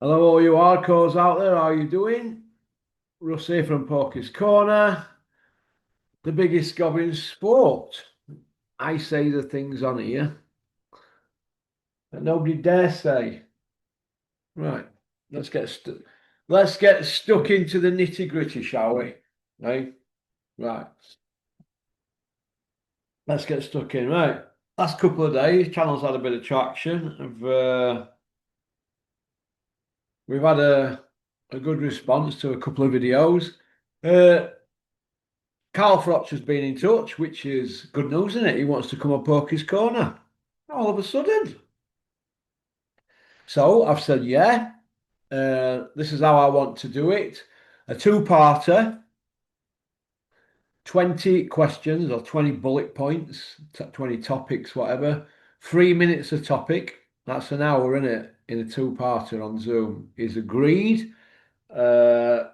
Hello, all you hardcores out there. How are you doing? Russ here from Porkys Corner, the biggest gob in sport. I say the things on here that nobody dare say. Right, let's let's get stuck into the nitty gritty, shall we? Right, right. Let's get stuck in. Right. Last couple of days, channel's had a bit of traction. We've had a good response to a couple of videos. Uh, Carl Froch has been in touch, which is good news, isn't it? He wants to come on Porky's Corner all of a sudden. So I've said, yeah, this is how I want to do it. A two-parter, 20 questions or 20 bullet points, 20 topics, whatever. 3 minutes a topic. That's an hour, isn't it? In a two-parter on Zoom. Is agreed. Uh,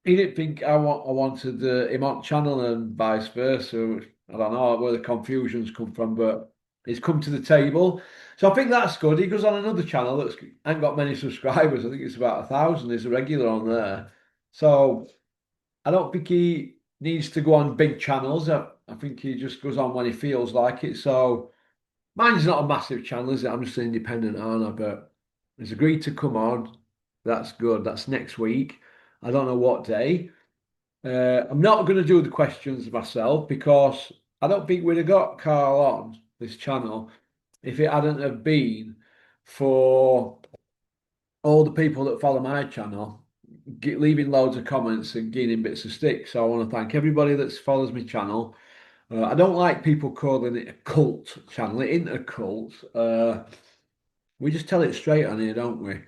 he didn't think I wanted him on channel and vice versa. I don't know where the confusions come from, but he's come to the table. So I think that's good. He goes on another channel that's ain't got many subscribers. I think it's about 1,000. He's a regular on there. So I don't think he needs to go on big channels. I think he just goes on when he feels like it. So mine's not a massive channel, is it? I'm just an independent, aren't I? But he's agreed to come on. That's good. That's next week. I don't know what day. I'm not going to do the questions myself because I don't think we'd have got Carl on this channel if it hadn't have been for all the people that follow my channel leaving loads of comments and gaining bits of stick. So I want to thank everybody that follows my channel. I don't like people calling it a cult channel. It isn't a cult. We just tell it straight on here, don't we?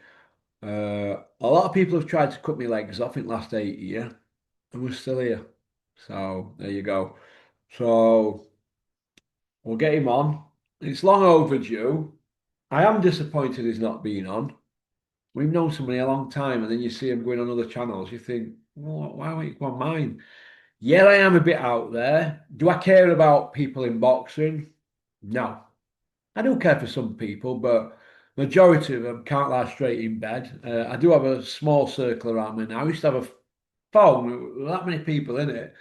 A lot of people have tried to cut my legs off in the last 8 years, and we're still here. So there you go. So we'll get him on. It's long overdue. I am disappointed he's not been on. We've known somebody a long time, and then you see him going on other channels. You think, well, why won't you go on mine? Yeah, I am a bit out there. Do I care about people in boxing? No. I do care for some people, but majority of them can't lie straight in bed. I do have a small circle around me now. I used to have a phone with that many people in it.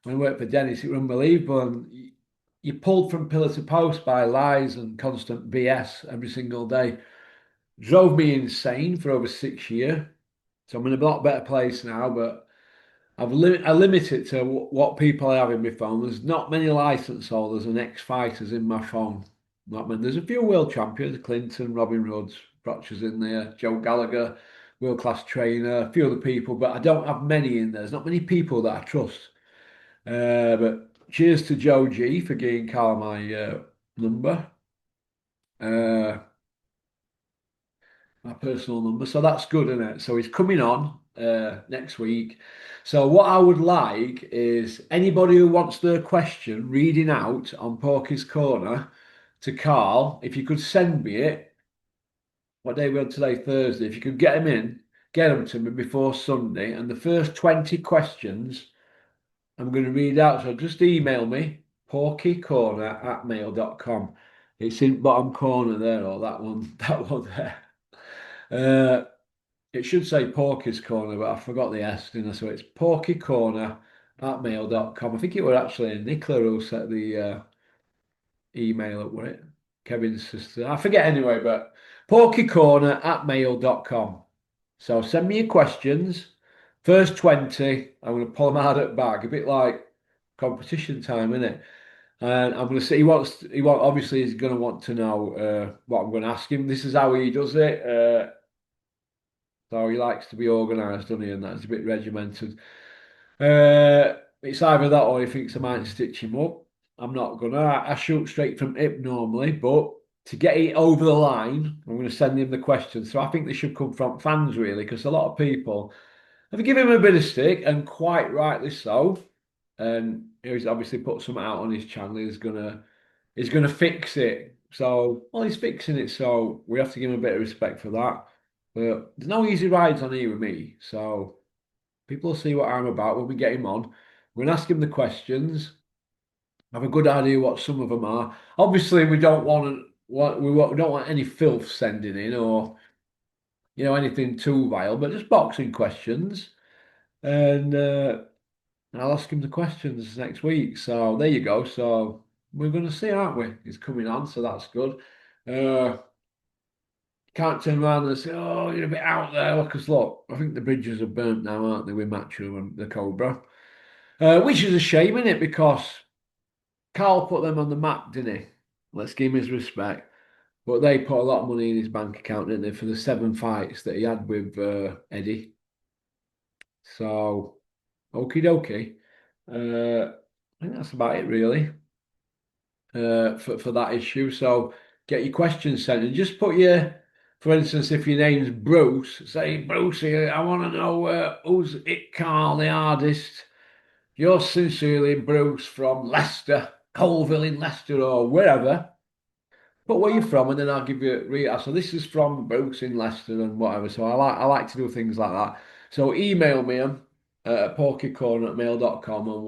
When I worked for Dennis, it was unbelievable. And you pulled from pillar to post by lies and constant BS every single day. Drove me insane for over 6 years. So I'm in a lot better place now, but I limit it to what people I have in my phone. There's not many license holders and ex-fighters in my phone. Not many. There's a few world champions, Clinton, Robin Rhodes, Froch's in there, Joe Gallagher, world-class trainer, a few other people, but I don't have many in there. There's not many people that I trust. But cheers to Joe G for giving Carl my number, uh, my personal number. So that's good, isn't it? So he's coming on next week. So what I would like is anybody who wants their question reading out on Porky's Corner to Carl, if you could send me it. What day are we on today? Thursday. If you could get them to me before Sunday, and the first 20 questions I'm going to read out. So just email me, porkycorner@mail.com. It's in bottom corner there, or that one, that one there. Uh, it should say Porky's Corner, but I forgot the S, didn't I? So it's porkycorner@mail.com. I think it was actually Nicola who set the email up with it. Kevin's sister. I forget anyway, but porkycorner@mail.com. So send me your questions. First 20, I'm going to pull them out of the bag, a bit like competition time, isn't it? And I'm going to say obviously he's going to want to know what I'm going to ask him. This is how he does it. So he likes to be organised, doesn't he? And that's a bit regimented. It's either that or he thinks I might stitch him up. I'm not gonna. I shoot straight from hip normally, but to get it over the line, I'm going to send him the questions. So I think they should come from fans really, because a lot of people have given him a bit of stick, and quite rightly so. And he's obviously put something out on his channel. He's gonna fix it. So well, he's fixing it. So we have to give him a bit of respect for that. But there's no easy rides on here with me. So people will see what I'm about when we get him on. We're gonna ask him the questions. Have a good idea what some of them are. Obviously, we don't want to. don't want any filth sending in or anything too vile, but just boxing questions. And I'll ask him the questions next week. So there you go. So we're going to see, aren't we? He's coming on, so that's good. Uh, can't turn around and say, "Oh, you're a bit out there." Because look, I think the bridges are burnt now, aren't they, with Machu and the Cobra? Which is a shame, isn't it? Because Carl put them on the map, didn't he? Let's give him his respect. But they put a lot of money in his bank account, didn't they, for the 7 fights that he had with Eddie. So, okie dokie. I think that's about it, really, for that issue. So, get your questions sent and just put for instance, if your name's Bruce, say, Brucey, I want to know who's it, Carl, the hardest. Yours sincerely, Bruce from Leicester, Colville in Leicester, or wherever. But where you from, and then I'll give you so this is from Bruce in Leicester and whatever. So I like to do things like that. So email me them at porkycorner@mail.com and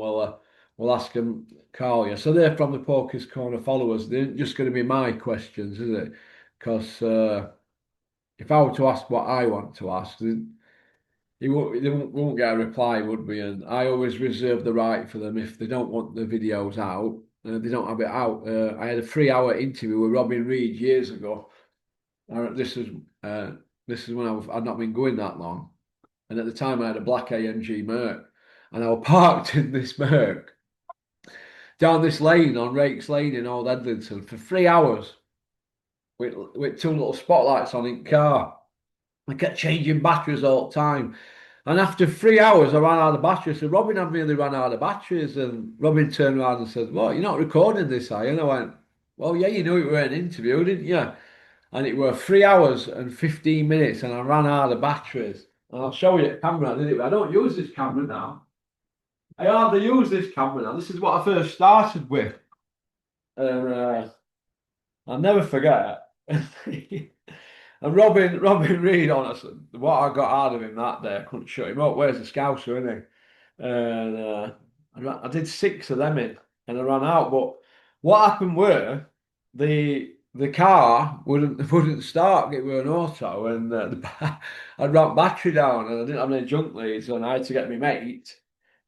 we'll ask them, call you. So they're from the Porky's Corner followers. They're just going to be my questions, is it? Because if I were to ask what I want to ask, they won't get a reply, would we? And I always reserve the right for them if they don't want the videos out. They don't have it out. I had a 3 hour interview with Robin Reed years ago. Uh, this is uh, this is when I'd not been going that long, and at the time I had a black AMG Merc, and I was parked in this Merc down this lane on Rakes Lane in Old Edlington for 3 hours with two little spotlights on in car. I kept changing batteries all the time. And after 3 hours, I ran out of batteries. So Robin had nearly run out of batteries. And Robin turned around and said, "What, you're not recording this, are you?" And I went, "Well, yeah, you knew it were an interview, didn't you?" And it were 3 hours and 15 minutes, and I ran out of batteries. And I'll show you the camera, I did it, but I don't use this camera now. I hardly use this camera now. This is what I first started with. And I'll never forget. And Robin Reed, honestly, what I got out of him that day, I couldn't shut him up. Where's the Scouser, isn't he? And I did 6 of them in, and I ran out. But what happened were the car wouldn't start. It were an auto, and I'd ran battery down, and I didn't have any junk leads, and I had to get my mate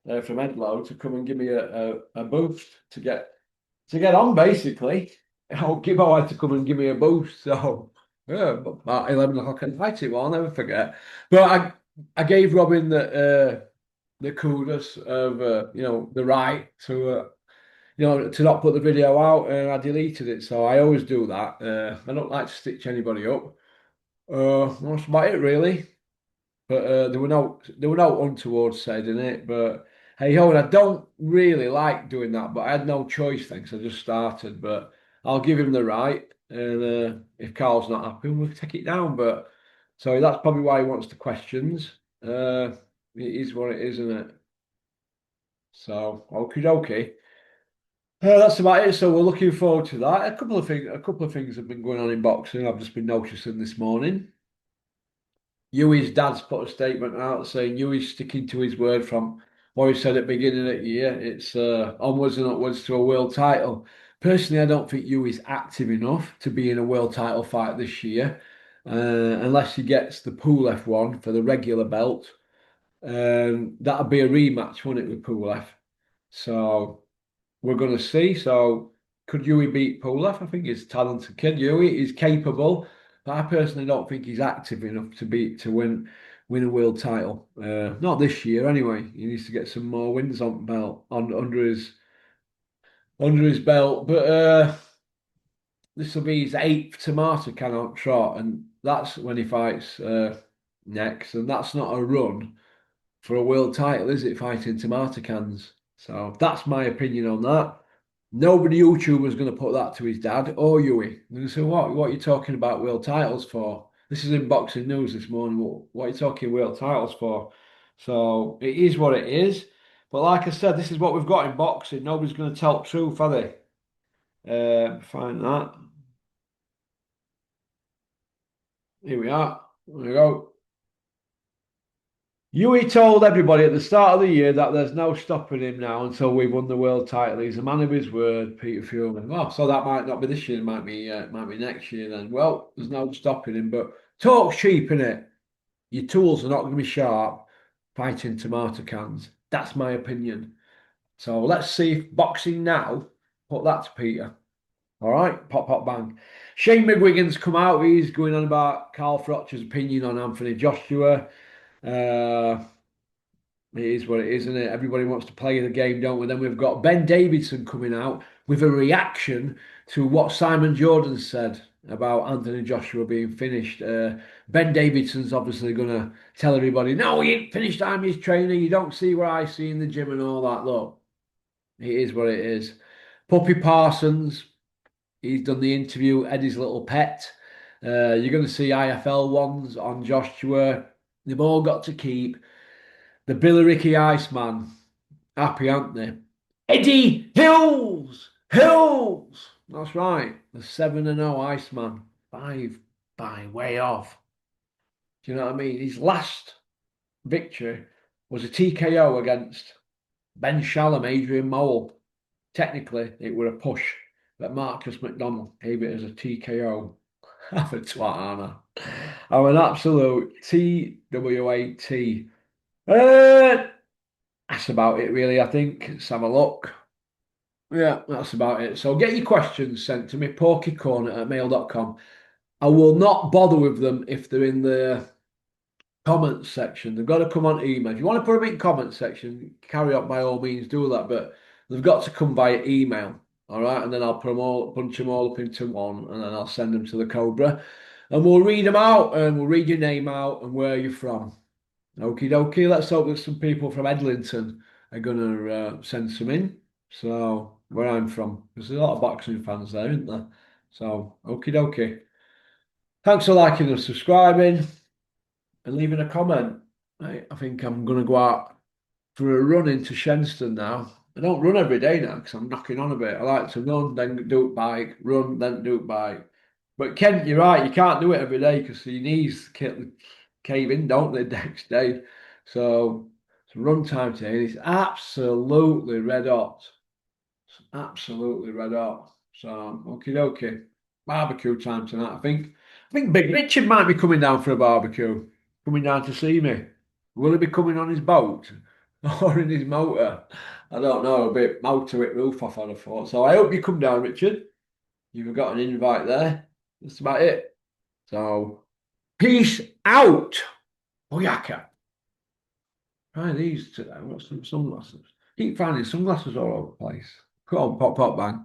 from Edlow to come and give me a boost to get on, basically. Gibbo had to come and give me a boost. So yeah, about 11 o'clock at night it was, I'll never forget. But I gave Robin the kudos of the right to not put the video out, and I deleted it. So I always do that. I don't like to stitch anybody up. That's about it, really. But there were no untowards said in it. But hey ho, and I don't really like doing that, but I had no choice then, so I just started. But I'll give him the right, and if Carl's not happy, we'll take it down. But so that's probably why he wants the questions. It is what it is, isn't it? So okie dokie. That's about it. So we're looking forward to that. A couple of things have been going on in boxing. I've just been noticing this morning. Yui's dad's put a statement out saying Yui's sticking to his word from what he said at the beginning of the year. It's onwards and upwards to a world title. Personally, I don't think Yui's active enough to be in a world title fight this year, unless he gets the Pulev one for the regular belt. That'll be a rematch, won't it, with Pulev? So we're going to see. So could Yui beat Pulev? I think he's a talented kid. Yui is capable, but I personally don't think he's active enough to win a world title. Not this year, anyway. He needs to get some more wins under his belt. But this will be his 8th tomato can on trot, and that's when he fights next. And that's not a run for a world title, is it? Fighting tomato cans. So that's my opinion on that. Nobody YouTube was going to put that to his dad or Yui. And say, what are you talking about world titles for? This is in boxing news this morning. What are you talking world titles for? So it is what it is. But like I said, this is what we've got in boxing. Nobody's going to tell the truth, are they? Find that. Here we are. There we go. Yui told everybody at the start of the year that there's no stopping him now until we've won the world title. He's a man of his word, Peter Fuhrman. Well, so that might not be this year, might be next year then. Well, there's no stopping him, but talk's cheap, innit? Your tools are not going to be sharp fighting tomato cans. That's my opinion. So let's see if boxing now put that to Peter. All right, pop, pop, bang. Shane McGuigan's come out. He's going on about Carl Froch's opinion on Anthony Joshua. Uh, it is what it is, isn't it? Everybody wants to play the game, don't we? Then we've got Ben Davidson coming out with a reaction to what Simon Jordan said about Anthony Joshua being finished. Ben Davidson's obviously going to tell everybody, no, he ain't finished. I'm his trainer. You don't see what I see in the gym and all that. Look, it is what it is. Puppy Parsons, he's done the interview, Eddie's little pet. You're going to see IFL ones on Joshua. They've all got to keep the Billericay Iceman happy, aren't they? Eddie Hills! Hills! That's right. The 7-0 Iceman. 5 by way off. Do you know what I mean? His last victory was a TKO against Ben Shalom, Adrian Mole. Technically, it were a push, but Marcus McDonald gave it as a TKO. Have a twat, Anna. I'm an absolute TWAT. That's about it, really, I think. Let's have a look. Yeah, that's about it. So get your questions sent to me, porkycorner@mail.com. I will not bother with them if they're in the comments section. They've got to come on email. If you want to put them in comments section, carry on by all means, do that. But they've got to come via email. All right. And then I'll put them all, bunch them all up into one, and then I'll send them to the Cobra. And we'll read them out, and we'll read your name out and where you're from. Okie dokie. Let's hope that some people from Edlinton are going to send some in. So, where I'm from, there's a lot of boxing fans there, isn't there? So, okie dokie. Thanks for liking and subscribing and leaving a comment. I think I'm going to go out for a run into Shenston now. I don't run every day now because I'm knocking on a bit. I like to run, then do bike, run, then do bike. But Kent, you're right, you can't do it every day because your knees cave in, don't they, next day? So it's run time today. It's absolutely red hot. It's absolutely red hot. So, okie dokie. Barbecue time tonight, I think. I think Big Richard might be coming down for a barbecue, coming down to see me. Will he be coming on his boat or in his motor? I don't know. A bit motor with roof off, I'd have thought. So I hope you come down, Richard. You've got an invite there. That's about it. So peace out. Boyaka. Try these today. I've got some sunglasses. Keep finding sunglasses all over the place. Come on, pop, pop, bang.